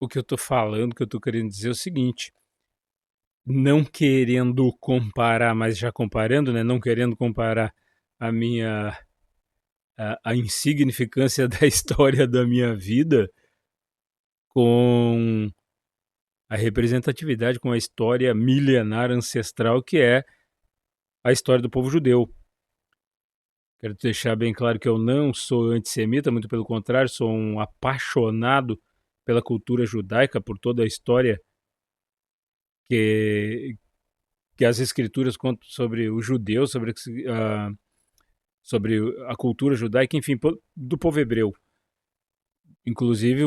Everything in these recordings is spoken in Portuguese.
o que eu tô falando, o que eu tô querendo dizer é o seguinte, não querendo comparar, mas já comparando, né? Não querendo comparar a minha a insignificância da história da minha vida com a representatividade, com a história milenar ancestral que é a história do povo judeu. Quero deixar bem claro que eu não sou antissemita, muito pelo contrário, sou um apaixonado pela cultura judaica, por toda a história que, que as escrituras contam sobre os judeus, sobre a cultura judaica, enfim, do povo hebreu. Inclusive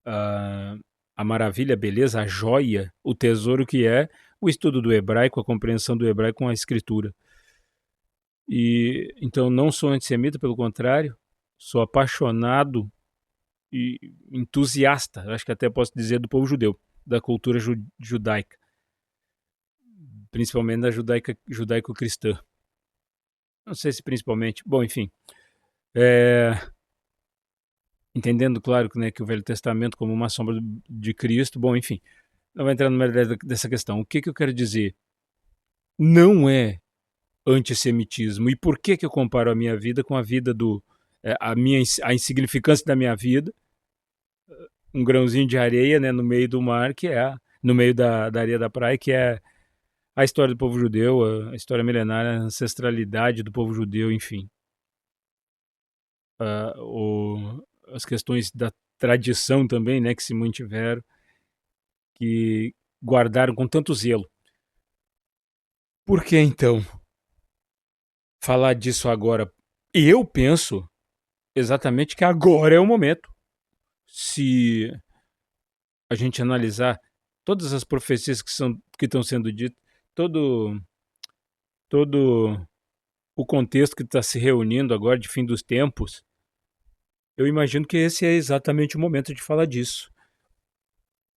a, a maravilha, a beleza, a joia, o tesouro que é o estudo do hebraico, a compreensão do hebraico com a escritura. E então não sou antissemita, pelo contrário, sou apaixonado e entusiasta, acho que até posso dizer, do povo judeu, da cultura judaica, principalmente da judaico-cristã. Não sei se principalmente, bom, enfim. É, entendendo, claro, né, que o Velho Testamento como uma sombra de Cristo, bom, enfim, não vai entrar no mérito dessa questão. O que eu quero dizer? Não é antissemitismo. E por que eu comparo a minha vida com a vida a insignificância da minha vida, um grãozinho de areia, né, no meio do mar, no meio da areia da praia, que é a história do povo judeu, a história milenária, a ancestralidade do povo judeu, enfim. As questões da tradição também, né, que se mantiveram, que guardaram com tanto zelo. Por que então falar disso agora? Eu penso exatamente que agora é o momento. Se a gente analisar todas as profecias que estão sendo ditas, todo, todo o contexto que está se reunindo agora de fim dos tempos, eu imagino que esse é exatamente o momento de falar disso.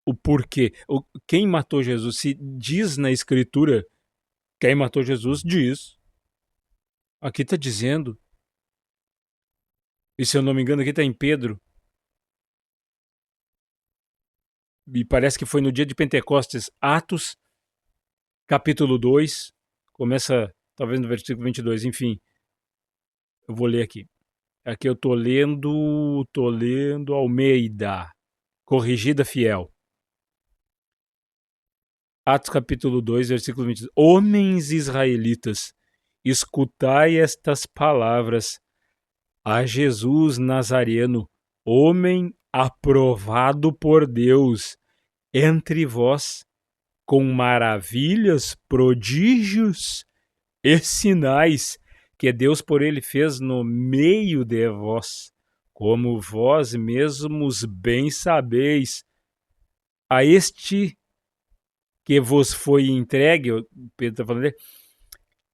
O porquê. Quem matou Jesus? Se diz na Escritura quem matou Jesus, diz. Aqui está dizendo, e se eu não me engano, aqui está em Pedro, e parece que foi no dia de Pentecostes, Atos, capítulo 2, começa talvez no versículo 22, enfim, eu vou ler aqui. Aqui eu tô lendo Almeida, corrigida fiel. Atos capítulo 2, versículo 22. Homens israelitas, escutai estas palavras. A Jesus Nazareno, homem aprovado por Deus entre vós, com maravilhas, prodígios e sinais que Deus por ele fez no meio de vós, como vós mesmos bem sabeis. A este que vos foi entregue, Pedro está falando,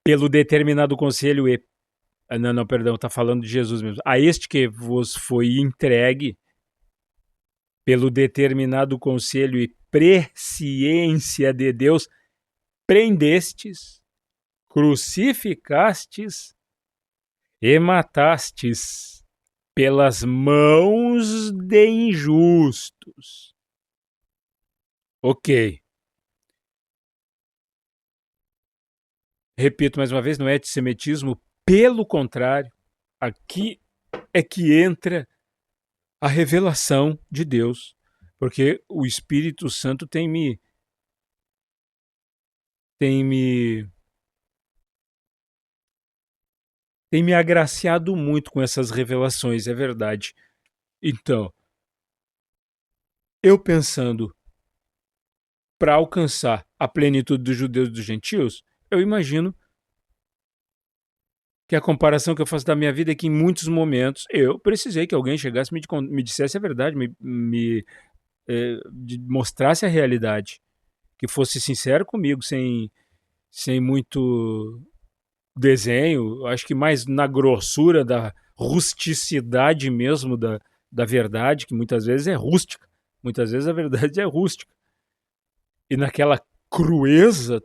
pelo determinado conselho e... Não, perdão, está falando de Jesus mesmo. A este que vos foi entregue pelo determinado conselho e presciência de Deus, prendestes, crucificastes e matastes pelas mãos de injustos. Ok. Repito mais uma vez, não é antissemitismo, pelo contrário, aqui é que entra a revelação de Deus, porque o Espírito Santo tem me agraciado muito com essas revelações, é verdade. Então, eu pensando para alcançar a plenitude dos judeus e dos gentios, eu imagino que a comparação que eu faço da minha vida é que em muitos momentos eu precisei que alguém chegasse e me dissesse a verdade, mostrasse a realidade, que fosse sincero comigo, sem muito desenho, acho que mais na grossura da rusticidade mesmo da verdade, que muitas vezes é rústica, muitas vezes a verdade é rústica. E naquela crueza,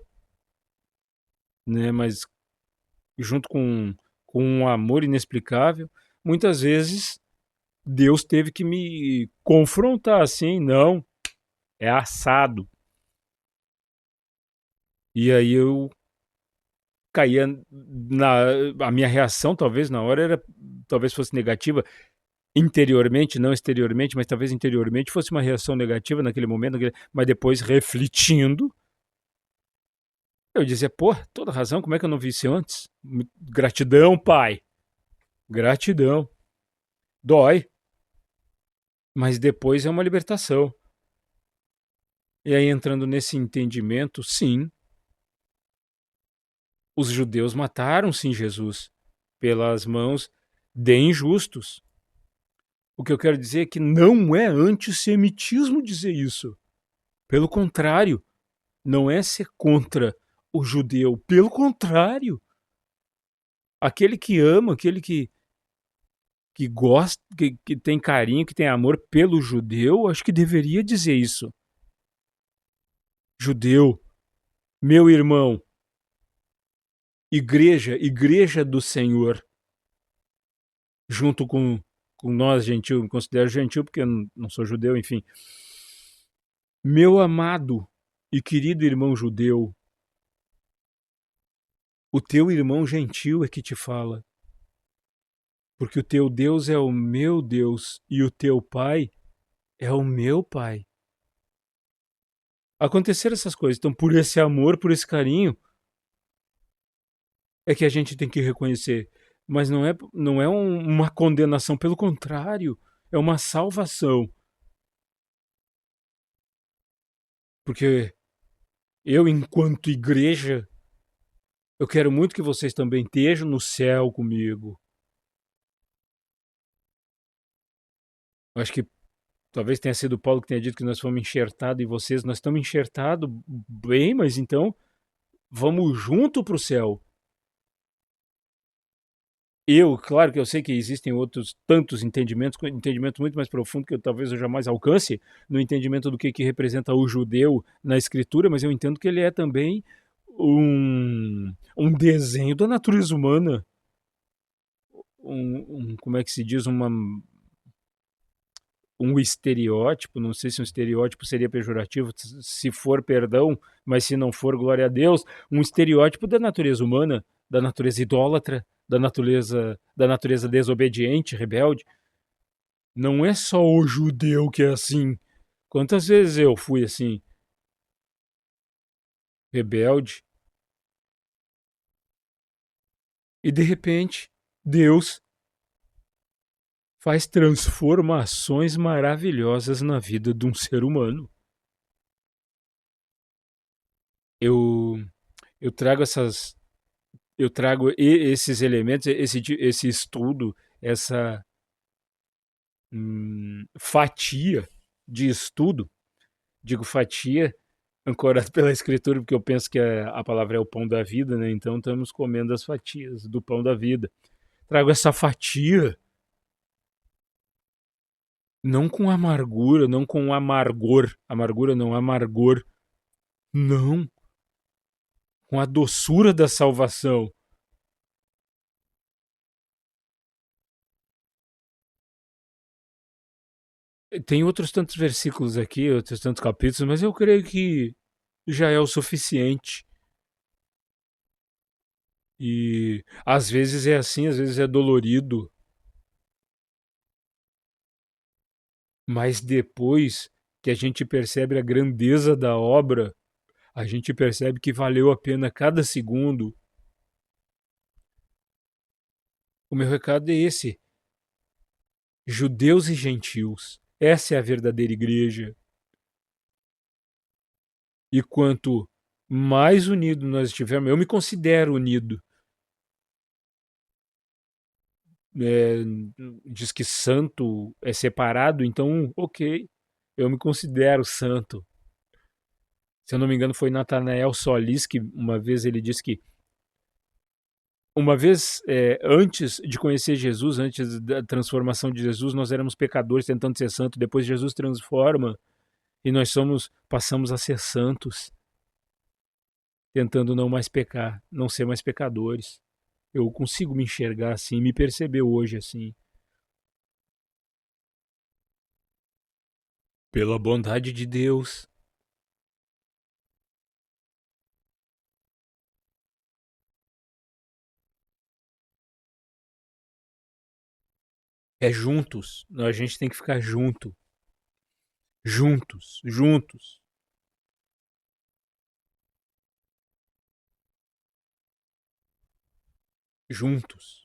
né, mas junto com um amor inexplicável, muitas vezes Deus teve que me confrontar assim, não, é assado. E aí eu caía na a minha reação talvez na hora era talvez fosse negativa interiormente, não exteriormente, mas talvez interiormente fosse uma reação negativa naquele momento, mas depois refletindo, eu dizia, pô, toda razão, como é que eu não vi isso antes? Gratidão, pai. Gratidão. Dói, mas depois é uma libertação. E aí entrando nesse entendimento, sim, os judeus mataram sim Jesus pelas mãos de injustos. O que eu quero dizer é que não é antissemitismo dizer isso. Pelo contrário, não é ser contra o judeu. Pelo contrário, aquele que ama, aquele que gosta, que tem carinho, que tem amor pelo judeu, acho que deveria dizer isso. Judeu, meu irmão, igreja do Senhor, junto com nós, gentil, me considero gentil porque eu não sou judeu, enfim. Meu amado e querido irmão judeu, o teu irmão gentil é que te fala, porque o teu Deus é o meu Deus e o teu Pai é o meu Pai. Aconteceram essas coisas, então por esse amor, por esse carinho, é que a gente tem que reconhecer. Mas não é uma condenação, pelo contrário, é uma salvação. Porque eu, enquanto igreja, eu quero muito que vocês também estejam no céu comigo. Eu acho que talvez tenha sido o Paulo que tenha dito que nós fomos enxertados em vocês. Nós estamos enxertados bem, mas então vamos junto para o céu. Claro que eu sei que existem outros tantos entendimentos, entendimento muito mais profundo que talvez eu jamais alcance no entendimento do que representa o judeu na escritura, mas eu entendo que ele é também um desenho da natureza humana, como é que se diz, um estereótipo, não sei se um estereótipo seria pejorativo, se for, perdão, mas se não for, glória a Deus, um estereótipo da natureza humana, da natureza idólatra, da natureza desobediente, rebelde. Não é só o judeu que é assim. Quantas vezes eu fui assim, rebelde, e de repente Deus faz transformações maravilhosas na vida de um ser humano. Eu eu trago essas eu trago esses elementos, esse estudo, essa fatia de estudo, digo fatia, ancorado pela escritura, porque eu penso que a palavra é o pão da vida, né? Então estamos comendo as fatias do pão da vida. Trago essa fatia não com amargura, não com amargura não, amargor, não, com a doçura da salvação. Tem outros tantos versículos aqui, outros tantos capítulos, mas eu creio que já é o suficiente. E às vezes é assim, às vezes é dolorido, mas depois que a gente percebe a grandeza da obra, a gente percebe que valeu a pena cada segundo. O meu recado é esse: judeus e gentios, essa é a verdadeira igreja. E quanto mais unido nós estivermos, eu me considero unido. É, diz que santo é separado, então, ok, eu me considero santo. Se eu não me engano, foi Nathanael Solis que uma vez ele disse que uma vez antes de conhecer Jesus, antes da transformação de Jesus, nós éramos pecadores tentando ser santos. Depois Jesus transforma e nós passamos a ser santos, tentando não mais pecar, não ser mais pecadores. Eu consigo me enxergar assim, me perceber hoje assim. pela bondade de Deus. É juntos. A gente tem que ficar junto. Juntos, juntos. Juntos.